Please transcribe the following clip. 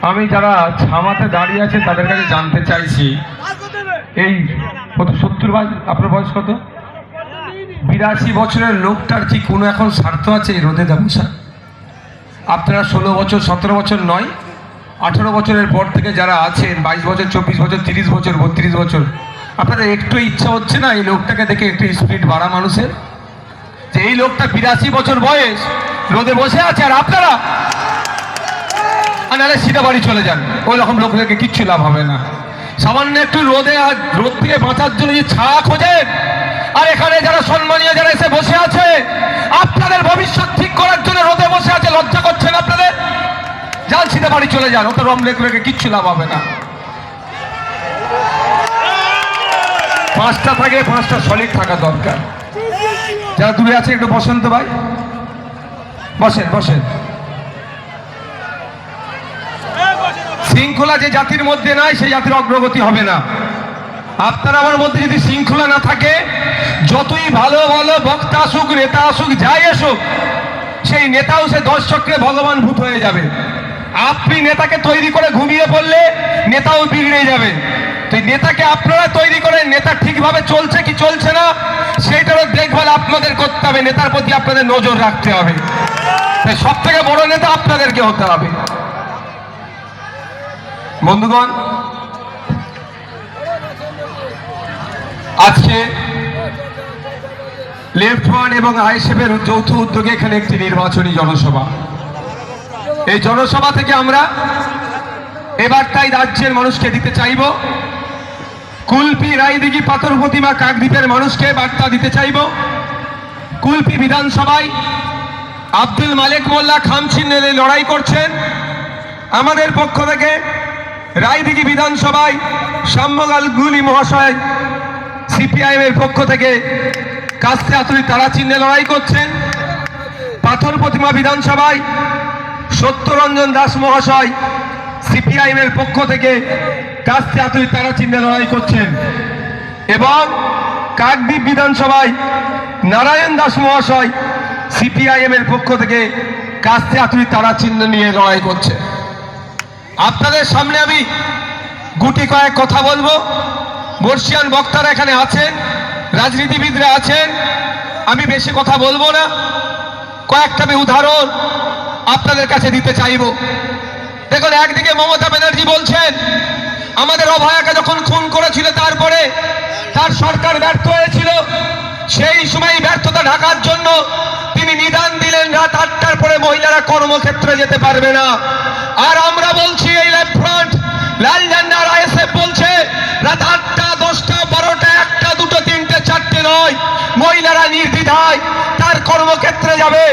আমি যারা ছামাতে দাঁড়িয়ে আছে তাদের কাছে জানতে চাইছি, এই কত 70 আপনার বয়স কত? 82 বছরের লোকটার কি কোনো এখন স্বার্থ আছে এই রোদে বসা? আপনারা 16 বছর 17 বছর নয়, 18 বছরের পর থেকে যারা আছেন, 22 বছর 24 বছর 30 বছর 32 বছর, আপনাদের একটু ইচ্ছা হচ্ছে না এই লোকটাকে দেখে একটু স্পিড বাড়া মানুষের? যে এই লোকটা 82 বছর বয়স রোদে বসে আছে, আর আপনারা নাহলে সিধা বাড়ি চলে যান। ওই রকম লোকদেরকে কিচ্ছু লাভ হবে না। সামান্য একটু রোদে আর রোদ থেকে বাঁচার জন্য যে ছায়া খোঁজেন, আর এখানে যারা সম্মানীয় যারা এসে বসে আছে আপনাদের ভবিষ্যৎ ঠিক করার জন্য রোদে বসে আছে, লজ্জা করছেন আপনাদের? যান সিধা বাড়ি চলে যান, ওটা রম লেখে কিচ্ছু লাভ হবে না। 5টা থাকে, 5টা সলিড থাকা দরকার। যারা দূরে আছে একটু বসেন তো ভাই, বসেন বসেন। শৃঙ্খলা যে জাতির মধ্যে নাই সেই জাতির অগ্রগতি হবে না। আপনার আমার মধ্যে যদি শৃঙ্খলা না থাকে, যতই ভালো ভালো বক্তা আসুক, নেতা আসুক, যাই আসুক, সেই নেতাও সে দর্শককে ভগবান ভূত হয়ে যাবে। আপনি নেতাকে তৈরি করে ঘুমিয়ে পড়লে নেতাও বিগড়ে যাবে। তো নেতাকে আপনারা তৈরি করেন, নেতা ঠিকভাবে চলছে কি চলছে না সেইটারও দেখভাল আপনাদের করতে হবে, নেতার প্রতি আপনাদের নজর রাখতে হবে। সব থেকে বড় নেতা আপনাদেরকে হতে হবে। বন্ধুগণ, আজকে লেফট ওয়ান এবং আইএসএফের যৌথ উদ্যোগে এখানে একটি নির্বাচনী জনসভা। এই জনসভা থেকে আমরা এবারটাই রাজ্যের মানুষকে দিতে চাইব, কুলপি, রায়দিঘি, পাথর প্রতিমা, কাকদ্বীপের মানুষকে বার্তা দিতে চাইব। কুলপি বিধানসভায় আব্দুল মালেক মোল্লা খামচিহ্নে লড়াই করছেন আমাদের পক্ষ থেকে। রায়দিঘি বিধানসভায় শ্যামলাল গুলি মহাশয় সিপিআইএম এর পক্ষ থেকে কাস্তে আতুরি তারা চিহ্নে লড়াই করছেন। পাথর প্রতিমা বিধানসভায় সত্যরঞ্জন দাস মহাশয় সিপিআইএম এর পক্ষ থেকে কাস্তে আতুরি তারা চিহ্নে লড়াই করছেন। এবং কাকদ্বীপ বিধানসভায় নারায়ণ দাস মহাশয় সিপিআইএম এর পক্ষ থেকে কাস্তে আতুরি তারা চিহ্ন নিয়ে লড়াই করছে। আপনাদের সামনে আমি গুটি কয়েক কথা বলবো। বর্ষিয়ান বক্তারা এখানে আছেন, রাজনীতিবিদরা আছেন, আমি বেশি কথা বলবো না। কয়েকটা আমি উদাহরণ আপনাদের কাছে দিতে চাইব। দেখুন, একদিকে মমতা ব্যানার্জি বলছেন আমাদের অভয়াকে যখন খুন করেছিল তারপরে তার সরকার ব্যর্থ হয়েছিল, সেই সময় ব্যর্থতা ঢাকার জন্য তিনি নিদান দিলেন রাত 8টার পরে মহিলারা কর্মক্ষেত্রে যেতে পারবে না। আর আমরা বলছি এই লেফট ফ্রন্ট, লাল ঝান্ডা, আইএসএফ বলছে রাত 8টা 10টা 12টা 1টা 2টো 3টে 4টে নয়, মহিলারা নির্দ্বিধায় তার কর্মক্ষেত্রে যাবে।